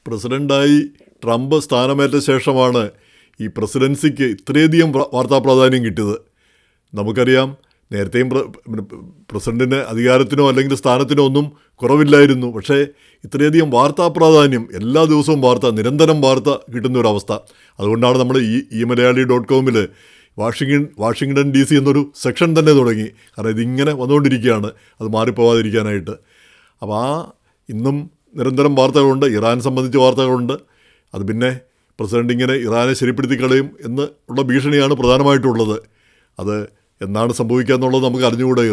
പ്രസിഡൻ്റായി Trump സ്ഥാനമേറ്റ ശേഷമാണ് ഈ പ്രസിഡൻസിക്ക് ഇത്രയധികം വാർത്താ പ്രാധാന്യം കിട്ടിയത്. നമുക്കറിയാം, നേരത്തെയും പ്രസിഡൻറ്റിന് അധികാരത്തിനോ അല്ലെങ്കിൽ സ്ഥാനത്തിനോ ഒന്നും കുറവില്ലായിരുന്നു. പക്ഷേ ഇത്രയധികം വാർത്താ പ്രാധാന്യം, എല്ലാ ദിവസവും വാർത്ത, നിരന്തരം വാർത്ത കിട്ടുന്ന ഒരവസ്ഥ. അതുകൊണ്ടാണ് നമ്മൾ ഈ മലയാളി.com വാഷിങ്ടൺ DC എന്നൊരു സെക്ഷൻ തന്നെ തുടങ്ങി. കാരണം ഇതിങ്ങനെ വന്നുകൊണ്ടിരിക്കുകയാണ്, അത് മാറിപ്പോവാതിരിക്കാനായിട്ട്. അപ്പോൾ ഇന്നും നിരന്തരം വാർത്തകളുണ്ട്, ഇറാൻ സംബന്ധിച്ച് വാർത്തകളുണ്ട്. അത് പിന്നെ പ്രസിഡൻ്റ് ഇങ്ങനെ ഇറാനെ ശരിപ്പെടുത്തി കളയും എന്ന് ഉള്ള ഭീഷണിയാണ് പ്രധാനമായിട്ടുള്ളത്. അത് എന്നാണ് സംഭവിക്കുക എന്നുള്ളത് നമുക്ക് അറിഞ്ഞുകൂടെ.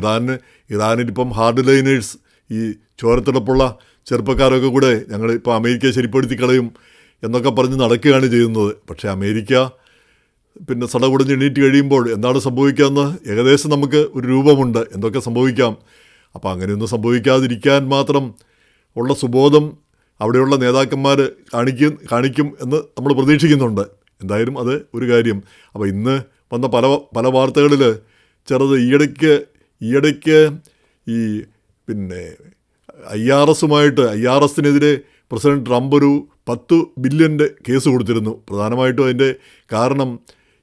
ഇറാനിലിപ്പം ഹാർഡ് ലൈനേഴ്സ്, ഈ ചോരത്തിളപ്പുള്ള ചെറുപ്പക്കാരൊക്കെ കൂടെ ഞങ്ങളിപ്പോൾ അമേരിക്കയെ ശരിപ്പെടുത്തി കളയും എന്നൊക്കെ പറഞ്ഞ് നടക്കുകയാണ് ചെയ്യുന്നത്. പക്ഷേ അമേരിക്ക പിന്നെ സടകുടഞ്ഞ് എണീറ്റ് കഴിയുമ്പോൾ എന്താണ് സംഭവിക്കാമെന്ന് ഏകദേശം നമുക്ക് ഒരു രൂപമുണ്ട്, എന്തൊക്കെ സംഭവിക്കാം. അപ്പോൾ അങ്ങനെയൊന്നും സംഭവിക്കാതിരിക്കാൻ മാത്രം ഉള്ള സുബോധം അവിടെയുള്ള നേതാക്കന്മാർ കാണിക്കും എന്ന് നമ്മൾ പ്രതീക്ഷിക്കുന്നുണ്ട്. എന്തായാലും അത് ഒരു കാര്യം. അപ്പോൾ ഇന്ന് വന്ന പല വാർത്തകളിൽ ചെറുത് ഈയിടയ്ക്ക് ഈ പിന്നെ IRSനെതിരെ പ്രസിഡന്റ് ട്രംപ് ഒരു 10 ബില്യൺ കേസ് കൊടുത്തിരുന്നു. പ്രധാനമായിട്ടും അതിൻ്റെ കാരണം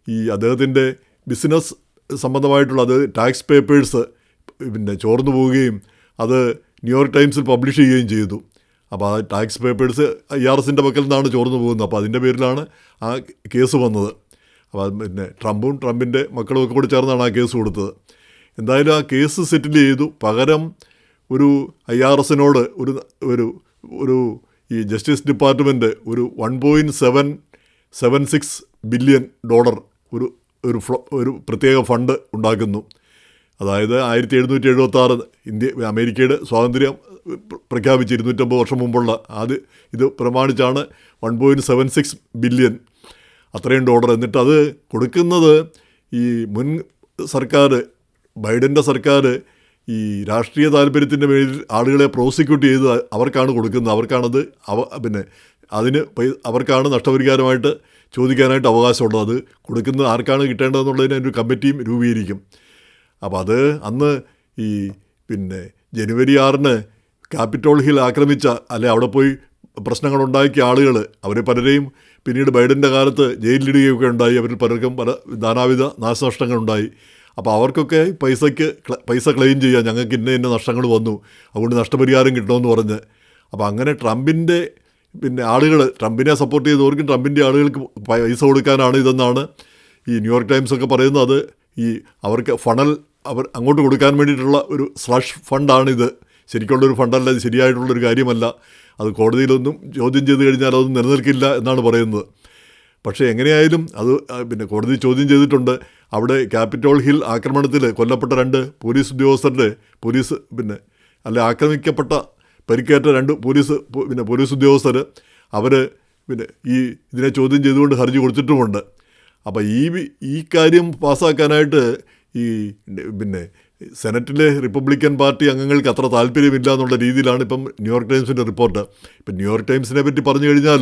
ഈ അദ്ദേഹത്തിൻ്റെ ബിസിനസ് സംബന്ധമായിട്ടുള്ള ടാക്സ് പേപ്പേഴ്സ് പിന്നെ ചോർന്നു പോവുകയും അത് ന്യൂയോർക്ക് ടൈംസിൽ പബ്ലിഷ് ചെയ്യുകയും ചെയ്തു. അപ്പോൾ ആ ടാക്സ് പേപ്പേഴ്സ് IRSൻ്റെ പക്കൽ നിന്നാണ് ചോർന്നു പോകുന്നത്. അപ്പോൾ അതിൻ്റെ പേരിലാണ് ആ കേസ് വന്നത്. അപ്പോൾ പിന്നെ ട്രംപിൻ്റെ മക്കളും ഒക്കെ കൂടി ചേർന്നാണ് ആ കേസ് കൊടുത്തത്. എന്തായാലും ആ കേസ് സെറ്റിൽ ചെയ്തു. പകരം ഒരു IRSനോട് ഒരു ഈ ജസ്റ്റിസ് ഡിപ്പാർട്ട്മെൻറ്റ് ഒരു $1.776 ബില്യൺ ഒരു പ്രത്യേക ഫണ്ട് ഉണ്ടാക്കുന്നു. അതായത് 1776 അമേരിക്കയുടെ സ്വാതന്ത്ര്യം പ്രഖ്യാപിച്ച് 250 വർഷം മുമ്പുള്ള ഇത് പ്രമാണിച്ചാണ് $1.76 ബില്യൺ അത്രയും ഡോളർ. എന്നിട്ട് അത് കൊടുക്കുന്നത് ഈ മുൻ സർക്കാർ, ബൈഡൻ്റെ സർക്കാർ ഈ രാഷ്ട്രീയ താല്പര്യത്തിൻ്റെ പേരിൽ ആളുകളെ പ്രോസിക്യൂട്ട് ചെയ്ത് അവർക്കാണ് കൊടുക്കുന്നത്. അവർക്കാണ് നഷ്ടപരിഹാരമായിട്ട് ചോദിക്കാനായിട്ട് അവകാശമുള്ളത്. അത് കൊടുക്കുന്നത് ആർക്കാണ് കിട്ടേണ്ടതെന്നുള്ളതിന് ഒരു കമ്മിറ്റിയും രൂപീകരിക്കും. അപ്പോൾ അത് അന്ന് ഈ പിന്നെ ജനുവരി 6 ക്യാപിറ്റോൾ ഹിൽ ആക്രമിച്ച അവിടെ പോയി പ്രശ്നങ്ങളുണ്ടാക്കിയ ആളുകൾ, അവരെ പലരെയും പിന്നീട് ബൈഡൻ്റെ കാലത്ത് ജയിലിലിടുകയൊക്കെ ഉണ്ടായി. അവരിൽ പലർക്കും നാനാവിധ നാശനഷ്ടങ്ങളുണ്ടായി. അപ്പോൾ അവർക്കൊക്കെ പൈസ ക്ലെയിം ചെയ്യാം, ഞങ്ങൾക്ക് ഇന്ന നഷ്ടങ്ങൾ വന്നു, അതുകൊണ്ട് നഷ്ടപരിഹാരം കിട്ടണമെന്ന് പറഞ്ഞ്. അപ്പോൾ അങ്ങനെ ട്രംപിൻ്റെ ട്രംപിനെ സപ്പോർട്ട് ചെയ്തവർക്കും ട്രംപിൻ്റെ ആളുകൾക്ക് പൈസ കൊടുക്കാനാണ് ഇതെന്നാണ് ഈ ന്യൂയോർക്ക് ടൈംസൊക്കെ പറയുന്നത്. അത് അവർക്ക് അവർ അങ്ങോട്ട് കൊടുക്കാൻ വേണ്ടിയിട്ടുള്ള ഒരു സ്ലഷ് ഫണ്ടാണിത്. ശരിക്കുള്ളൊരു ഫണ്ടല്ല, ഇത് ശരിയായിട്ടുള്ളൊരു കാര്യമല്ല. അത് കോടതിയിലൊന്നും ചോദ്യം ചെയ്ത് കഴിഞ്ഞാൽ അതൊന്നും നിലനിൽക്കില്ല എന്നാണ് പറയുന്നത്. പക്ഷേ എങ്ങനെയായാലും അത് കോടതി ചോദ്യം ചെയ്തിട്ടുണ്ട്. അവിടെ ക്യാപിറ്റോൾ ഹിൽ ആക്രമണത്തിൽ കൊല്ലപ്പെട്ട 2 പോലീസ് ഉദ്യോഗസ്ഥരുടെ ആക്രമിക്കപ്പെട്ട പരിക്കേറ്റ 2 പോലീസ് ഉദ്യോഗസ്ഥർ അവർ ഇതിനെ ചോദ്യം ചെയ്തുകൊണ്ട് ഹർജി കൊടുത്തിട്ടുമുണ്ട്. അപ്പോൾ ഈ കാര്യം പാസ്സാക്കാനായിട്ട് സെനറ്റിലെ റിപ്പബ്ലിക്കൻ പാർട്ടി അംഗങ്ങൾക്ക് അത്ര താല്പര്യമില്ല എന്നുള്ള രീതിയിലാണ് ഇപ്പം ന്യൂയോർക്ക് ടൈംസിൻ്റെ റിപ്പോർട്ട്. ഇപ്പം ന്യൂയോർക്ക് ടൈംസിനെ പറ്റി പറഞ്ഞു കഴിഞ്ഞാൽ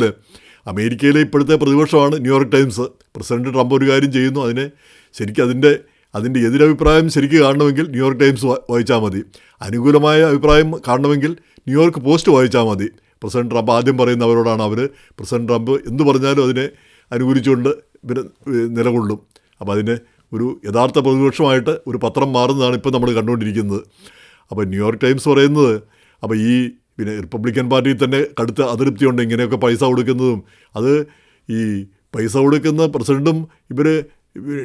അമേരിക്കയിലെ ഇപ്പോഴത്തെ പ്രതിപക്ഷമാണ് ന്യൂയോർക്ക് ടൈംസ്. പ്രസിഡന്റ് ട്രംപ് ഒരു കാര്യം ചെയ്യുന്നു, അതിൻ്റെ എതിരഭിപ്രായം ശരിക്കും കാണണമെങ്കിൽ ന്യൂയോർക്ക് ടൈംസ് വായിച്ചാൽ മതി. അനുകൂലമായ അഭിപ്രായം കാണണമെങ്കിൽ ന്യൂയോർക്ക് പോസ്റ്റ് വായിച്ചാൽ മതി. പ്രസിഡന്റ് ട്രംപ് ആദ്യം പറയുന്നവരോടാണ് പ്രസിഡന്റ് ട്രംപ് എന്ത് പറഞ്ഞാലും അതിനെ അനുകൂലിച്ചുകൊണ്ട് നിലകൊള്ളും. അപ്പോൾ അതിന് ഒരു യഥാർത്ഥ പ്രതിപക്ഷമായിട്ട് ഒരു പത്രം മാറുന്നതാണ് ഇപ്പോൾ നമ്മൾ കണ്ടുകൊണ്ടിരിക്കുന്നത്. അപ്പോൾ ന്യൂയോർക്ക് ടൈംസ് പറയുന്നത്, അപ്പോൾ റിപ്പബ്ലിക്കൻ പാർട്ടിയിൽ തന്നെ കടുത്ത അതൃപ്തിയുണ്ട് ഇങ്ങനെയൊക്കെ പൈസ കൊടുക്കുന്നതും. അത് ഈ പൈസ കൊടുക്കുന്ന പ്രസിഡൻറ്റും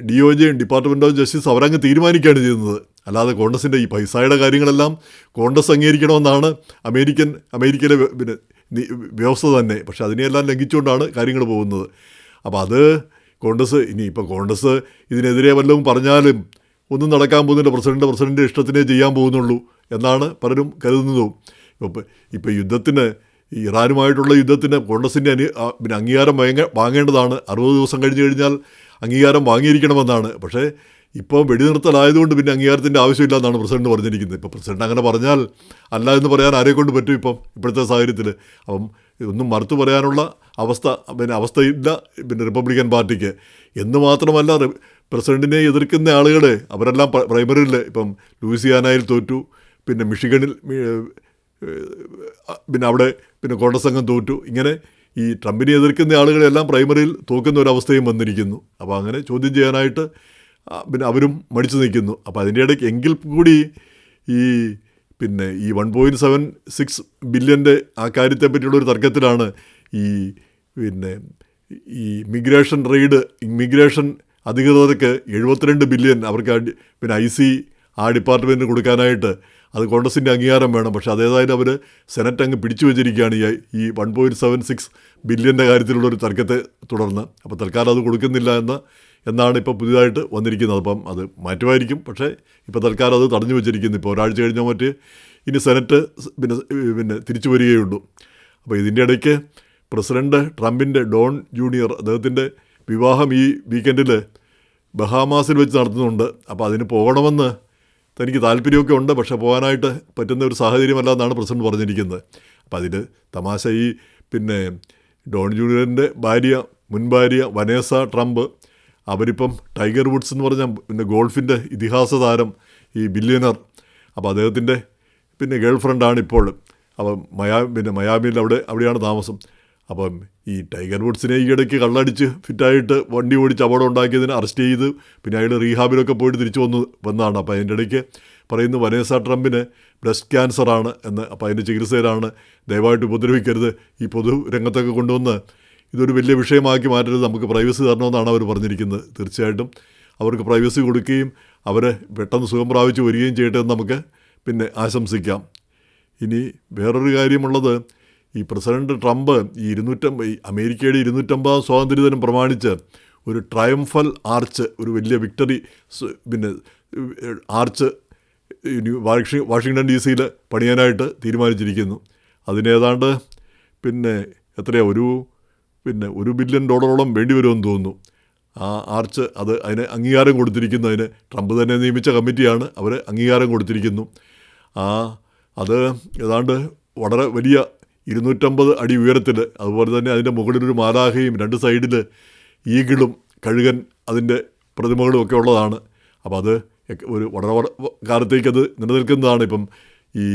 DOJ ഡിപ്പാർട്ട്മെൻറ്റ് ഓഫ് ജസ്റ്റിസ് അവരങ്ങ് തീരുമാനിക്കുകയാണ് ചെയ്യുന്നത്. അല്ലാതെ കോൺഗ്രസിൻ്റെ ഈ പൈസയുടെ കാര്യങ്ങളെല്ലാം കോൺഗ്രസ് അംഗീകരിക്കണമെന്നാണ് അമേരിക്കയിലെ വ്യവസ്ഥ തന്നെ. പക്ഷേ അതിനെയെല്ലാം ലംഘിച്ചുകൊണ്ടാണ് കാര്യങ്ങൾ പോകുന്നത്. അപ്പോൾ അത് കോൺഗ്രസ് ഇതിനെതിരെ വല്ലതും പറഞ്ഞാലും ഒന്നും നടക്കാൻ പോകുന്നില്ല. പ്രസിഡന്റ് ഇഷ്ടത്തിനേ ചെയ്യാൻ പോകുന്നുള്ളൂ എന്നാണ് പലരും കരുതുന്നതും. ഇപ്പോൾ ഇറാനുമായിട്ടുള്ള യുദ്ധത്തിന് കോൺഗ്രസിൻ്റെ അംഗീകാരം വാങ്ങേണ്ടതാണ്. 60 ദിവസം കഴിഞ്ഞ് കഴിഞ്ഞാൽ അംഗീകാരം വാങ്ങിയിരിക്കണമെന്നാണ്. പക്ഷേ ഇപ്പോൾ വെടിനിർത്തലായതുകൊണ്ട് പിന്നെ അംഗീകാരത്തിൻ്റെ ആവശ്യമില്ല എന്നാണ് പ്രസിഡന്റ് പറഞ്ഞിരിക്കുന്നത്. ഇപ്പോൾ പ്രസിഡന്റ് അങ്ങനെ പറഞ്ഞാൽ അല്ല എന്ന് പറയാൻ ആരെക്കൊണ്ട് പറ്റും ഇപ്പോഴത്തെ സാഹചര്യത്തിൽ? അപ്പം ഒന്നും മറുത്തു പറയാനുള്ള അവസ്ഥയില്ല റിപ്പബ്ലിക്കൻ പാർട്ടിക്ക്. എന്ന് മാത്രമല്ല, പ്രസിഡന്റിനെ എതിർക്കുന്ന ആളുകൾ അവരെല്ലാം പ്രൈമറിയിൽ ഇപ്പം ലൂയിസിയാനയിൽ തോറ്റു, മിഷിഗണിൽ അവിടെ കോൺഗ്രസ് അംഗം തോറ്റു. ഇങ്ങനെ ഈ ട്രംപിനെ എതിർക്കുന്ന ആളുകളെല്ലാം പ്രൈമറിയിൽ തോക്കുന്ന ഒരവസ്ഥയും വന്നിരിക്കുന്നു. അപ്പോൾ അങ്ങനെ ചോദ്യം ചെയ്യാനായിട്ട് പിന്നെ അവരും മടിച്ചു നിൽക്കുന്നു. അപ്പോൾ അതിൻ്റെ ഇടയ്ക്ക് എങ്കിൽ കൂടി ഈ പിന്നെ ഈ 1.76 ബില്യൻ്റെ ആ കാര്യത്തെ പറ്റിയുള്ളൊരു തർക്കത്തിലാണ് ഈ പിന്നെ ഈ ഇമിഗ്രേഷൻ അധികൃതർക്ക് 72 ബില്യൺ അവർക്ക് പിന്നെ ആ ഡിപ്പാർട്ട്മെൻറ്റിന് കൊടുക്കാനായിട്ട് അത് കോൺഗ്രസിൻ്റെ അംഗീകാരം വേണം. പക്ഷേ അതേതായാലും അവർ സെനറ്റ് അങ്ങ് പിടിച്ചു വെച്ചിരിക്കുകയാണ് ഈ 1.76 ബില്യൻ്റെ കാര്യത്തിലുള്ളൊരു തർക്കത്തെ തുടർന്ന്. അപ്പോൾ തൽക്കാലം അത് കൊടുക്കുന്നില്ല എന്നാണ് ഇപ്പോൾ പുതിയതായിട്ട് വന്നിരിക്കുന്നത്. അപ്പം അത് മാറ്റുമായിരിക്കും. പക്ഷേ ഇപ്പോൾ തൽക്കാലം അത് തടഞ്ഞു വെച്ചിരിക്കുന്നു. ഇപ്പോൾ ഒരാഴ്ച കഴിഞ്ഞാൽ ഇനി സെനറ്റ് പിന്നെ തിരിച്ചു വരികയുള്ളൂ. അപ്പോൾ ഇതിൻ്റെ ഇടയ്ക്ക് പ്രസിഡന്റ് ട്രംപിൻ്റെ ഡോൺ ജൂനിയർ അദ്ദേഹത്തിൻ്റെ വിവാഹം ഈ വീക്കെൻഡിൽ ബഹാമാസിൽ വെച്ച് നടത്തുന്നുണ്ട്. അപ്പോൾ അതിന് പോകണമെന്ന് തനിക്ക് താല്പര്യമൊക്കെ ഉണ്ട്. പക്ഷേ പോകാനായിട്ട് പറ്റുന്ന ഒരു സാഹചര്യമല്ല എന്നാണ് പ്രസിഡന്റ് പറഞ്ഞിരിക്കുന്നത്. അപ്പോൾ അതിന് തമാശ പിന്നെ ഡോൺ ജൂനിയറിൻ്റെ മുൻ ഭാര്യ വനേസ ട്രംപ് അവരിപ്പം ടൈഗർ വുഡ്സ് എന്ന് പറഞ്ഞ പിന്നെ ഗോൾഫിൻ്റെ ഇതിഹാസ താരം ഈ ബില്യനർ. അപ്പോൾ അദ്ദേഹത്തിൻ്റെ ഗേൾ ഫ്രണ്ടാണ് ഇപ്പോൾ. അപ്പം മയാമിയിൽ അവിടെയാണ് താമസം. അപ്പം ഈ ടൈഗർ വുഡ്സിനെ ഈ ഇടയ്ക്ക് കള്ളടിച്ച് ഫിറ്റായിട്ട് വണ്ടി ഓടിച്ച് അപകടം ഉണ്ടാക്കിയതിന് അറസ്റ്റ് ചെയ്ത് അയാൾ റീഹാബിലൊക്കെ പോയിട്ട് തിരിച്ചു വന്നതാണ്. അപ്പോൾ അതിൻ്റെ ഇടയ്ക്ക് പറയുന്നു വനേസ ട്രംപിന് ബ്രസ്റ്റ് ക്യാൻസറാണ് എന്ന്. അപ്പോൾ അതിൻ്റെ ചികിത്സയിലാണ്, ദയവായിട്ട് ഉപദ്രവിക്കരുത്, ഈ പൊതു രംഗത്തൊക്കെ കൊണ്ടുവന്ന് ഇതൊരു വലിയ വിഷയമാക്കി മാറ്റരുത്, നമുക്ക് പ്രൈവസി തരണമെന്നാണ് അവർ പറഞ്ഞിരിക്കുന്നത്. തീർച്ചയായിട്ടും അവർക്ക് പ്രൈവസി കൊടുക്കുകയും അവർ പെട്ടെന്ന് സുഖം പ്രാപിച്ച് വരികയും ചെയ്യട്ടെ എന്ന് നമുക്ക് ആശംസിക്കാം. ഇനി വേറൊരു കാര്യമുള്ളത്, ഈ പ്രസിഡന്റ് ട്രംപ് ഈ അമേരിക്കയുടെ 250 സ്വാതന്ത്ര്യദിനം പ്രമാണിച്ച് ഒരു ട്രയംഫൽ ആർച്ച്, ഒരു വലിയ വിക്ടറി ആർച്ച് വാഷിങ്ടൺ DC-യിൽ പണിയാനായിട്ട് തീരുമാനിച്ചിരിക്കുന്നു. അതിനേതാണ്ട് $1 ബില്യൺ വേണ്ടി വരുമെന്ന് തോന്നുന്നു. ആ ആർച്ച് അതിന് അംഗീകാരം കൊടുത്തിരിക്കുന്നതിന് ട്രംപ് തന്നെ നിയമിച്ച കമ്മിറ്റിയാണ്, അവർ അംഗീകാരം കൊടുത്തിരിക്കുന്നു. അത് ഏതാണ്ട് വളരെ വലിയ 250 അടി ഉയരത്തിൽ, അതുപോലെ തന്നെ അതിൻ്റെ മുകളിലൊരു മാലാഖയും 2 സൈഡിൽ ഈഗിളും കഴുകൻ അതിൻ്റെ പ്രതിമകളും ഒക്കെ ഉള്ളതാണ്. അപ്പോൾ അത് ഒരു വളരെ കാലത്തേക്കത് നിലനിൽക്കുന്നതാണ്. ഇപ്പം ഈ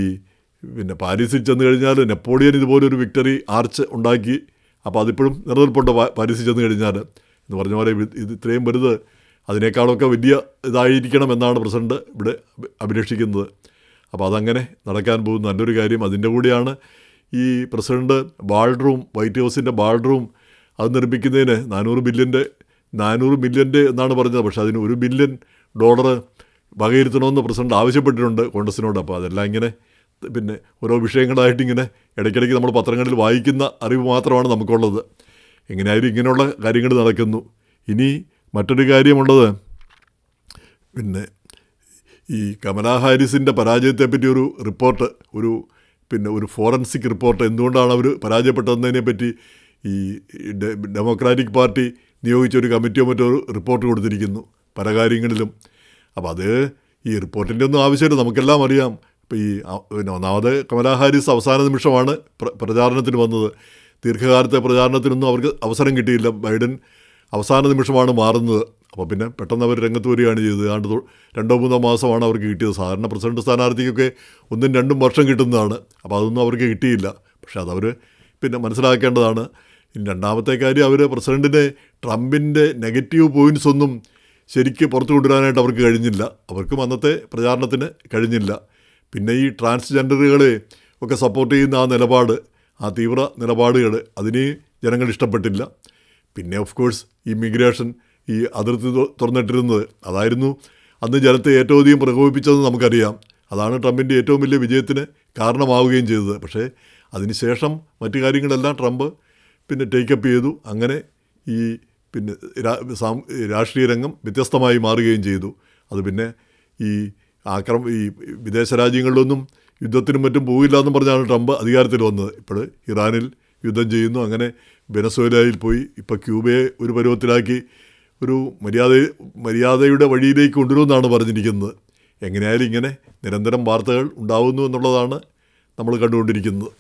പാരീസിൽ ചെന്ന് കഴിഞ്ഞാൽ നെപ്പോളിയൻ ഇതുപോലൊരു വിക്ടറി ആർച്ച് ഉണ്ടാക്കി. അപ്പോൾ അതിപ്പോഴും നിലനിൽപ്പുണ്ട് പാരീസിൽ ചെന്ന് കഴിഞ്ഞാൽ. എന്ന് പറഞ്ഞ പോലെ ഇത് ഇത്രയും വലുത് അതിനേക്കാളൊക്കെ വലിയ ഇതായിരിക്കണം എന്നാണ് പ്രസിഡന്റ് ഇവിടെ അഭിലഷിക്കുന്നത്. അപ്പോൾ അതങ്ങനെ നടക്കാൻ പോകുന്ന നല്ലൊരു കാര്യം. അതിൻ്റെ കൂടിയാണ് ഈ പ്രസിഡന്റ് വൈറ്റ് ഹൗസിൻ്റെ ബാൾറൂം അത് നിർമ്മിക്കുന്നതിന് $400 മില്യൻ്റെ എന്നാണ് പറഞ്ഞത്. പക്ഷേ അതിന് $1 ബില്യൺ വകയിരുത്തണമെന്ന് പ്രസിഡന്റ് ആവശ്യപ്പെട്ടിട്ടുണ്ട് കോൺഗ്രസിനോട്. അപ്പോൾ അതെല്ലാം ഇങ്ങനെ ഓരോ വിഷയങ്ങളായിട്ടിങ്ങനെ ഇടയ്ക്കിടയ്ക്ക് നമ്മൾ പത്രങ്ങളിൽ വായിക്കുന്ന അറിവ് മാത്രമാണ് നമുക്കുള്ളത്. എങ്ങനെയായാലും ഇങ്ങനെയുള്ള കാര്യങ്ങൾ നടക്കുന്നു. ഇനി മറ്റൊരു കാര്യമുള്ളത്, ഈ കമലാ ഹാരിസിൻ്റെ പരാജയത്തെപ്പറ്റി ഒരു റിപ്പോർട്ട്, ഒരു ഫോറൻസിക് റിപ്പോർട്ട്, എന്തുകൊണ്ടാണ് അവർ പരാജയപ്പെട്ടതെന്നതിനെപ്പറ്റി ഈ ഡെമോക്രാറ്റിക് പാർട്ടി നിയോഗിച്ചൊരു കമ്മിറ്റിയോ മറ്റോ റിപ്പോർട്ട് കൊടുത്തിരിക്കുന്നു പല കാര്യങ്ങളിലും. അപ്പോൾ അത് ഈ റിപ്പോർട്ടിൻ്റെ ഒന്നും ആവശ്യമില്ല, നമുക്കെല്ലാം അറിയാം. ഇപ്പോൾ ഒന്നാമത് കമലാ ഹാരിസ് അവസാന നിമിഷമാണ് പ്രചാരണത്തിന് വന്നത്. ദീർഘകാലത്തെ പ്രചാരണത്തിനൊന്നും അവർക്ക് അവസരം കിട്ടിയില്ല. ബൈഡൻ അവസാന നിമിഷമാണ് മാറുന്നത്. അപ്പോൾ പെട്ടെന്ന് അവർ രംഗത്ത് വരികയാണ് ചെയ്തത്. 2-3 മാസമാണ് അവർക്ക് കിട്ടിയത്. സാധാരണ പ്രസിഡന്റ് സ്ഥാനാർത്ഥിക്കൊക്കെ 1-2 വർഷം കിട്ടുന്നതാണ്. അപ്പോൾ അതൊന്നും അവർക്ക് കിട്ടിയില്ല. പക്ഷേ അതവർ മനസ്സിലാക്കേണ്ടതാണ്. ഇനി രണ്ടാമത്തെ കാര്യം, അവർ പ്രസിഡന്റിനെ ട്രംപിൻ്റെ നെഗറ്റീവ് പോയിൻറ്റ്സ് ഒന്നും ശരിക്ക് പുറത്തു കൊണ്ടുവരാനായിട്ട് അവർക്ക് കഴിഞ്ഞില്ല. അവർക്കും അന്നത്തെ പ്രചാരണത്തിന് കഴിഞ്ഞില്ല. ഈ ട്രാൻസ്ജെൻഡറുകളെ ഒക്കെ സപ്പോർട്ട് ചെയ്യുന്ന ആ തീവ്ര നിലപാടുകൾ അതിന് ജനങ്ങൾ ഇഷ്ടപ്പെട്ടില്ല. ഓഫ് കോഴ്സ് ഇമിഗ്രേഷൻ, ഈ അതിർത്തി തുറന്നിട്ടിരുന്നത്, അതായിരുന്നു അന്ന് ജനത്തെ ഏറ്റവും അധികം പ്രകോപിപ്പിച്ചതെന്ന് നമുക്കറിയാം. അതാണ് ട്രംപിൻ്റെ ഏറ്റവും വലിയ വിജയത്തിന് കാരണമാവുകയും ചെയ്തത്. പക്ഷേ അതിനുശേഷം മറ്റു കാര്യങ്ങളെല്ലാം ട്രംപ് ടേക്കപ്പ് ചെയ്തു. അങ്ങനെ ഈ രാഷ്ട്രീയ രംഗം വ്യത്യസ്തമായി മാറുകയും ചെയ്തു. അത് ഈ വിദേശ രാജ്യങ്ങളിലൊന്നും യുദ്ധത്തിനും മറ്റും പോകില്ല എന്നും പറഞ്ഞാണ് ട്രംപ് അധികാരത്തിൽ വന്നത്. ഇപ്പോൾ ഇറാനിൽ യുദ്ധം ചെയ്യുന്നു, അങ്ങനെ വെനസ്വേലയിൽ പോയി, ഇപ്പോൾ ക്യൂബയെ ഒരു പരുവത്തിലാക്കി ഒരു മര്യാദയുടെ വഴിയിലേക്ക് കൊണ്ടുവരുമെന്നാണ് പറഞ്ഞിരിക്കുന്നത്. എങ്ങനെയായാലും ഇങ്ങനെ നിരന്തരം വാർത്തകൾ ഉണ്ടാകുന്നു എന്നുള്ളതാണ് നമ്മൾ കണ്ടുകൊണ്ടിരിക്കുന്നത്.